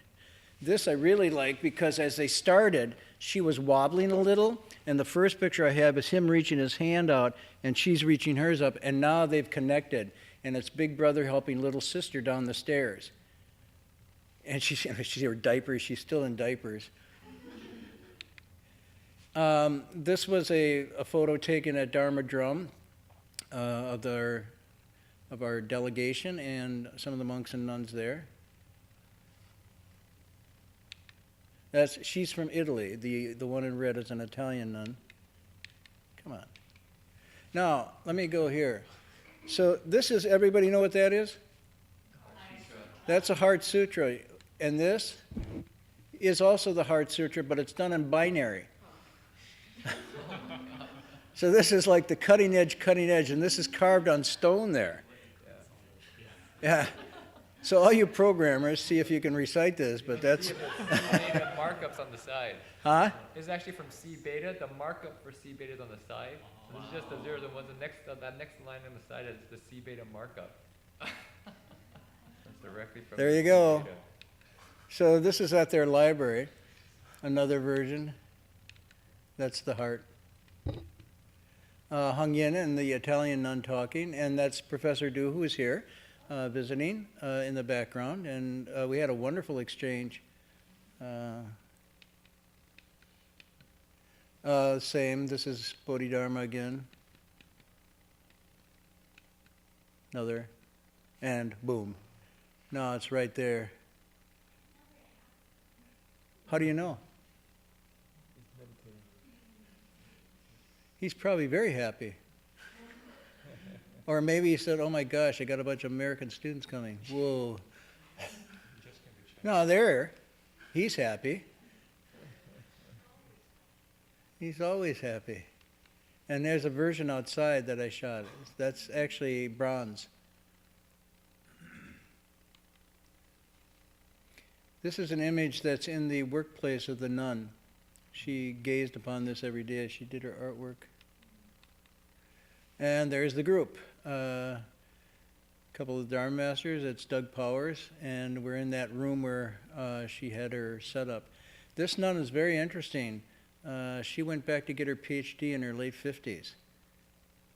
This I really like because as they started, she was wobbling a little, and the first picture I have is him reaching his hand out, and she's reaching hers up, and now they've connected, and it's big brother helping little sister down the stairs. And she's her diapers, she's still in diapers. This was a photo taken at Dharma Drum of our delegation and some of the monks and nuns there. She's from Italy. The one in red is an Italian nun. Come on. Now, let me go here. So this is, everybody know what that is? That's a Heart Sutra. And this is also the Heart Sutra, but it's done in binary. So this is like the cutting edge, and this is carved on stone there. Yeah. So all you programmers, see if you can recite this, but that's... The markups on the side. Huh? It's actually from C beta. The markup for C beta is on the side. So this is just the zeros and ones. That next line on the side is the C beta markup. That's directly from There you C go. beta. So this is at their library, another version. That's the heart. Hung Yin and the Italian nun talking, and that's Professor Du, who is here visiting in the background, and we had a wonderful exchange. Same, this is Bodhidharma again. Another, and boom. No, it's right there. How do you know? He's probably very happy. Or maybe he said, oh my gosh, I got a bunch of American students coming. Whoa. No, there. He's happy. He's always happy. And there's a version outside that I shot. That's actually bronze. This is an image that's in the workplace of the nun. She gazed upon this every day as she did her artwork. And there's the group. A couple of Dharma masters, it's Doug Powers, and we're in that room where she had her setup. This nun is very interesting. She went back to get her PhD in her late 50s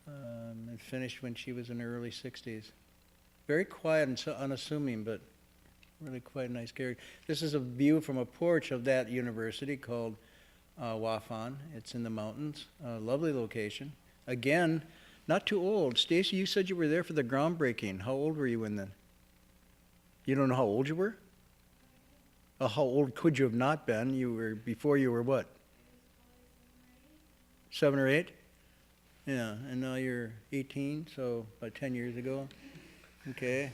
and finished when she was in her early 60s. Very quiet and so unassuming, but really quite a nice character. This is a view from a porch of that university called Wafan. It's in the mountains. Lovely location. Again, not too old. Stacy, you said you were there for the groundbreaking. How old were you when then? You don't know how old you were? Oh, how old could you have not been? You were before you were what? 7 or 8? Yeah, and now you're 18, so about 10 years ago. Okay.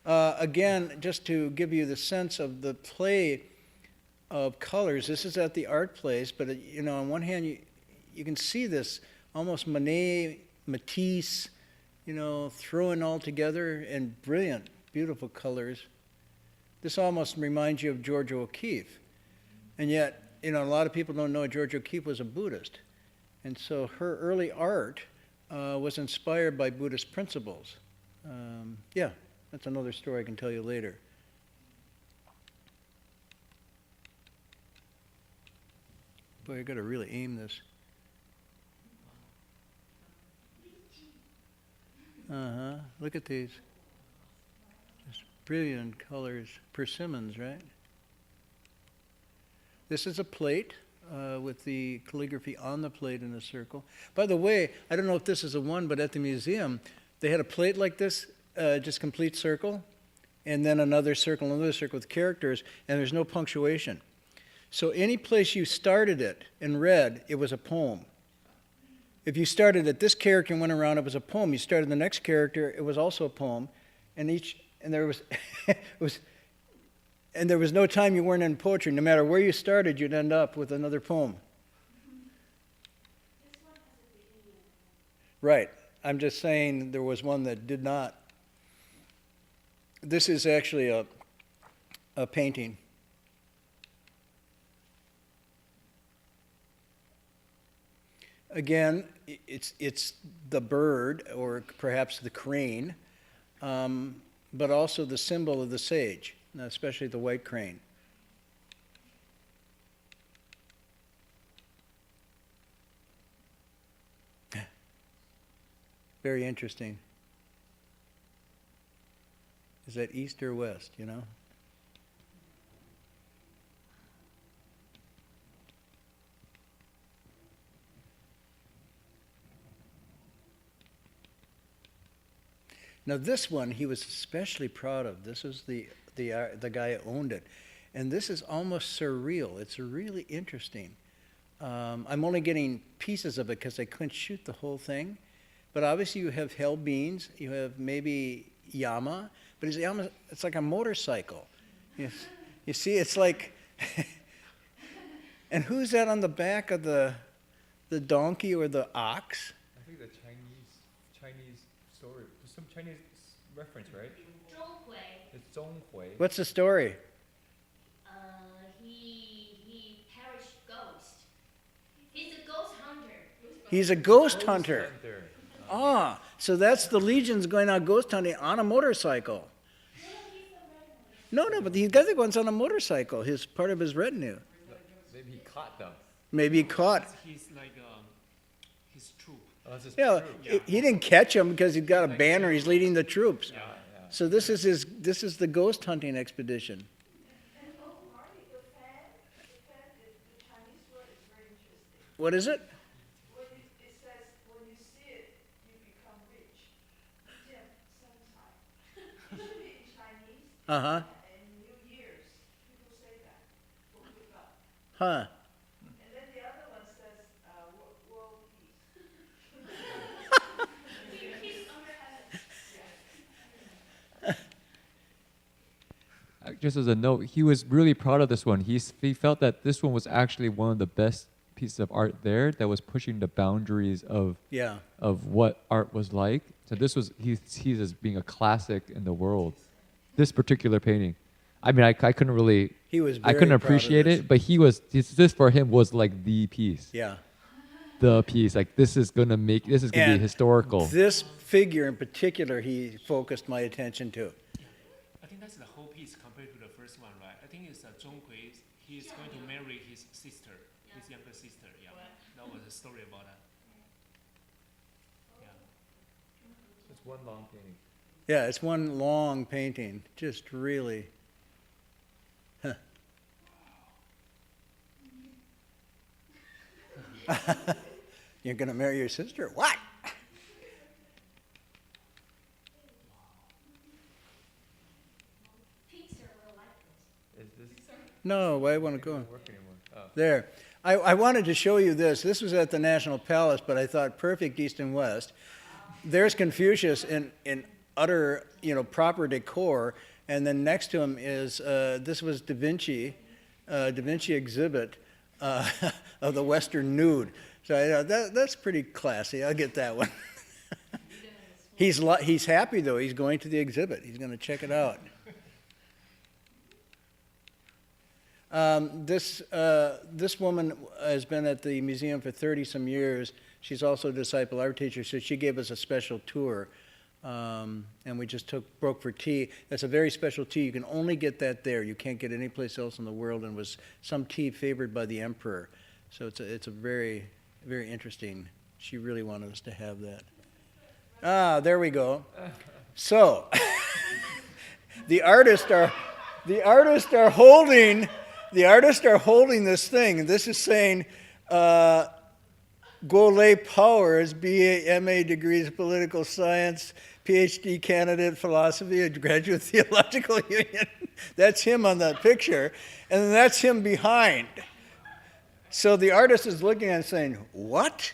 Again, just to give you the sense of the play of colors, this is at the art place, but you know, on one hand, you can see this almost Monet, Matisse, you know, thrown all together in brilliant, beautiful colors. This almost reminds you of Georgia O'Keeffe. And yet, you know, a lot of people don't know Georgia O'Keeffe was a Buddhist. And so her early art was inspired by Buddhist principles. Yeah, that's another story I can tell you later. Boy, I got to really aim this. Look at these. Just brilliant colors. Persimmons, right? This is a plate with the calligraphy on the plate in a circle. By the way, I don't know if this is a one, but at the museum, they had a plate like this, just complete circle, and then another circle with characters, and there's no punctuation. So any place you started it in red, it was a poem. If you started at this character and went around, it was a poem. You started the next character, it was also a poem, and there was and there was no time you weren't in poetry. No matter where you started, you'd end up with another poem. Right. I'm just saying there was one that did not. This is actually a painting. Again, it's the bird, or perhaps the crane, but also the symbol of the sage, especially the white crane. Very interesting. Is that east or west, you know? Now this one he was especially proud of. This was the guy who owned it. And this is almost surreal. It's really interesting. I'm only getting pieces of it because I couldn't shoot the whole thing. But obviously you have hell beings, you have maybe Yama, but his Yama, it's like a motorcycle. You see, it's like, and who's that on the back of the donkey or the ox? I think the Chinese story, some Chinese reference, right? 钟馗, It's Zhonghui. What's the story? he perished ghost. He's a ghost hunter. He's a ghost hunter. Hunter. Ah, so that's the legions going out ghost hunting on a motorcycle. No, but the other one's on a motorcycle. His part of his retinue. Maybe he caught them. Maybe he caught. He's like his troop. Oh, that's his Yeah, troop. he didn't catch him because he's got a banner. He's leading the troops. Yeah. So this is the ghost hunting expedition. And Marty, the fan, the Chinese word is very interesting. What is it? It says, when you see it, you become rich. Jim, sometime. Usually in Chinese, Uh-huh. and New Year's, people say that, for good luck. Huh. And then the other one says, world peace. Peace under heaven. Just as a note, he was really proud of this one. He felt that this one was actually one of the best pieces of art there that was pushing the boundaries of Yeah. what art was like. So this was he sees as being a classic in the world. This particular painting, I mean, I couldn't really, He was. I Very couldn't proud of appreciate this. it, but this for him was like the piece, Yeah. the piece. Like this is gonna be And historical. This figure in particular, he focused my attention to. I think that's the whole piece compared to the first one, right? I think it's Zhong Hui. He's going to marry his sister, his younger sister. Yeah, that was a story about that. Yeah. It's one long painting. Yeah, it's one long painting. Just really. Huh. You're gonna marry your sister? What? Pizza will like this. Is this No, I want to go. doesn't work anymore? Oh. There. I wanted to show you this. This was at the National Palace, but I thought perfect east and west. There's Confucius in utter, proper decor, and then next to him is, this was Da Vinci exhibit of the Western nude. So that's pretty classy. I'll get that one. He's happy though. He's going to the exhibit. He's going to check it out. This woman has been at the museum for 30-some years. She's also a disciple art teacher, so she gave us a special tour. And we just broke for tea. That's a very special tea. You can only get that there. You can't get it anyplace else in the world, and was some tea favored by the emperor. So it's a very, very interesting. She really wanted us to have that. Ah, there we go. So the artists are holding this thing. This is saying Guolei Powers, BA, MA degrees, political science, PhD candidate, philosophy, at Graduate Theological Union. That's him on that picture. And then that's him behind. So the artist is looking at it saying, what?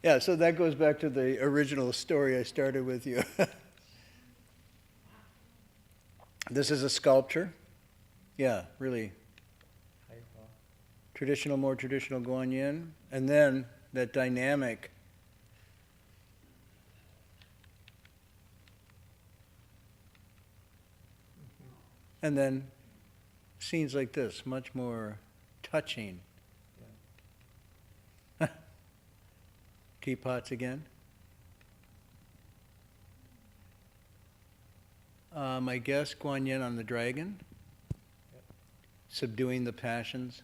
Yeah, so that goes back to the original story I started with you. This is a sculpture. Yeah, really more traditional Guanyin. And then that dynamic. And then scenes like this, much more touching. Teapots again. I guess Guanyin on the dragon, subduing the passions.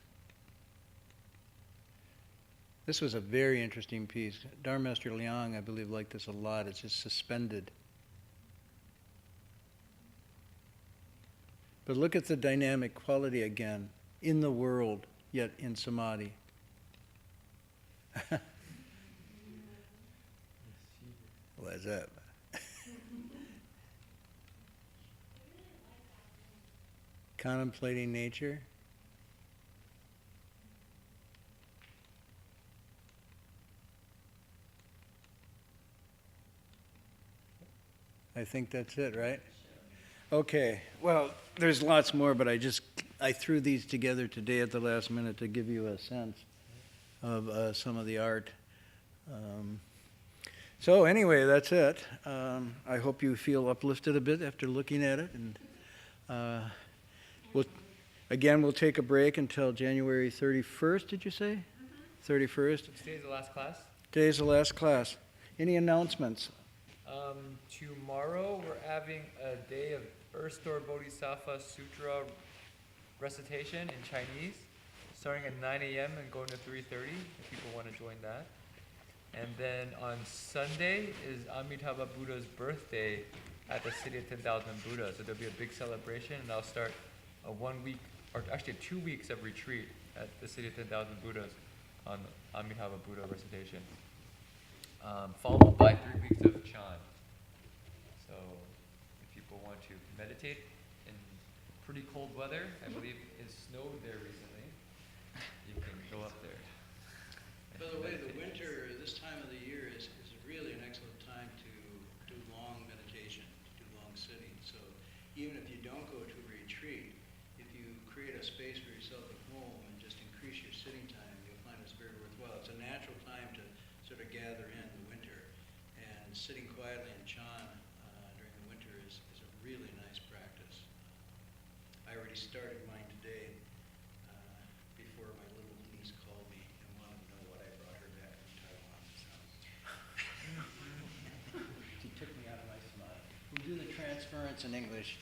This was a very interesting piece. Dharma Master Liang, I believe, liked this a lot. It's just suspended. But look at the dynamic quality again, in the world, yet in samadhi. What's up? Contemplating nature. I think that's it, right? Okay, well, there's lots more, but I threw these together today at the last minute to give you a sense of some of the art. So anyway, that's it. I hope you feel uplifted a bit after looking at it. And we'll take a break until January 31st, did you say? 31st? Today's the last class. Today's the last class. Any announcements? Tomorrow we're having a day of Earth Store Bodhisattva Sutra recitation in Chinese, starting at 9 a.m. and going to 3:30 if people want to join that. And then on Sunday is Amitabha Buddha's birthday at the City of 10,000 Buddhas. So there'll be a big celebration, and I'll start a 1 week, or actually 2 weeks of retreat at the City of 10,000 Buddhas on Amitabha Buddha recitation, followed by 3 weeks of Chan. So if people want to meditate in pretty cold weather, I believe it snowed there recently, you can go up there. By the way, the winter, this time of the year, is really an excellent time to do long meditation, to do long sitting. So even if you don't go to a retreat, if you create a space for yourself at home and just increase your sitting time, you'll find it's very worthwhile. It's a natural time to sort of gather in the winter. And sitting quietly in Chan during the winter is a really nice practice. I already started mine today. Before my little niece called me and wanted to know what I brought her back from Taiwan. So. She took me out of my slot. We'll do the transference in English.